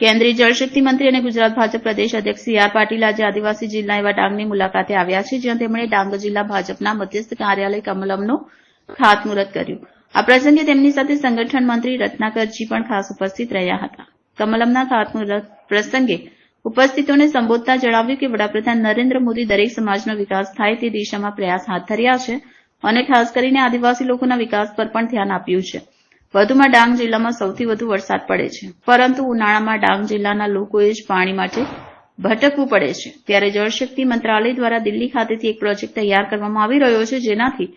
કેન્દ્રીય જળશક્તિ મંત્રી અને ગુજરાત ભાજપ પ્રદેશ અધ્યક્ષ સી.આર. પાટીલ આજે આદિવાસી જિલ્લા એવા ડાંગની મુલાકાતે આવ્યા છે, જ્યાં તેમણે ડાંગ જિલ્લા ભાજપના મધ્યસ્થ કાર્યાલય કમલમનું ખાતમુહૂર્ત કર્યું. આ પ્રસંગે તેમની સાથે સંગઠન મંત્રી રત્નાકરજી પણ ખાસ ઉપસ્થિત રહ્યા હતા. કમલમના ખાતમુહૂર્ત પ્રસંગે ઉપસ્થિતોને સંબોધતા જણાવ્યું કે વડાપ્રધાન નરેન્દ્ર મોદી દરેક સમાજનો વિકાસ થાય તે દિશામાં પ્રયાસ હાથ ધર્યા છે અને ખાસ કરીને આદિવાસી લોકોના વિકાસ પર પણ ધ્યાન આપ્યું છે. વધુમાં ડાંગ જિલ્લામાં સૌથી વધુ વરસાદ પડે છે, પરંતુ ઉનાળામાં ડાંગ જિલ્લાના લોકોએ જ પાણી માટે ભટકવું પડે છે. ત્યારે જળશક્તિ મંત્રાલય દ્વારા દિલ્હી ખાતેથી એક પ્રોજેક્ટ તૈયાર કરવામાં આવી રહ્યો છે, જેનાથી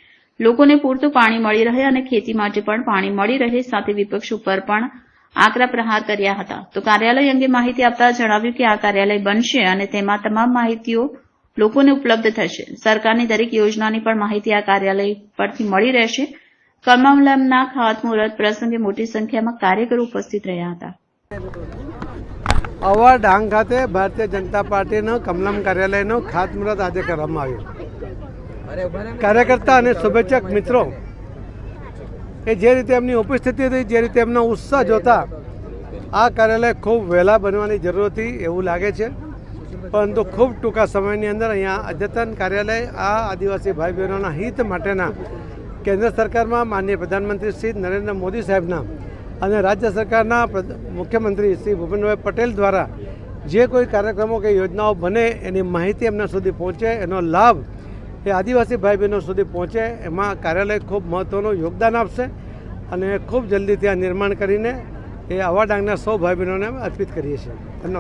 લોકોને પૂરતું પાણી મળી રહે અને ખેતી માટે પણ પાણી મળી રહે. સાથે વિપક્ષ ઉપર પણ આકરા પ્રહાર કર્યા હતા. તો કાર્યાલય અંગે માહિતી આપતા જણાવ્યું કે આ કાર્યાલય બનશે અને તેમાં તમામ માહિતીઓ લોકોને ઉપલબ્ધ થશે. સરકારની દરેક યોજનાની પણ માહિતી આ કાર્યાલય પરથી મળી રહેશે. કમલમના ખાતમુહૂર્ત પ્રસંગે મોટી સંખ્યામાં કાર્યકરો ઉપસ્થિત રહ્યા હતા. આવા ડાંગ ખાતે ભારતીય જનતા પાર્ટીનો કમલમ કાર્યાલયનો ખાતમુહૂર્ત આજે કરવામાં આવ્યું. કાર્યકર્તા અને શુભેચ્છક મિત્રો એ જે રીતે એમની ઉપસ્થિતિ હતી, જે રીતે એમનો ઉત્સાહ જોતા આ કાર્યાલય ખૂબ વહેલા બનવાની જરૂર હતી એવું લાગે છે. પરંતુ ખૂબ ટૂંકા સમયની અંદર અહીંયા અદ્યતન કાર્યાલય આ આદિવાસી ભાઈ બહેનોના હિત માટેના કેન્દ્ર સરકારમાં માનનીય પ્રધાનમંત્રી શ્રી નરેન્દ્ર મોદી સાહેબના અને રાજ્ય સરકારના મુખ્યમંત્રી શ્રી ભૂપેન્દ્રભાઈ પટેલ દ્વારા જે કોઈ કાર્યક્રમો કે યોજનાઓ બને એની માહિતી એમના સુધી પહોંચે, એનો લાભ એ આદિવાસી ભાઈ બહેનો સુધી પહોંચે, એમાં કાર્યાલય ખૂબ મહત્ત્વનું યોગદાન આપશે અને ખૂબ જલ્દી ત્યાં નિર્માણ કરીને એ આવા ડાંગના સૌ ભાઈ બહેનોને અર્પિત કરીએ છીએ.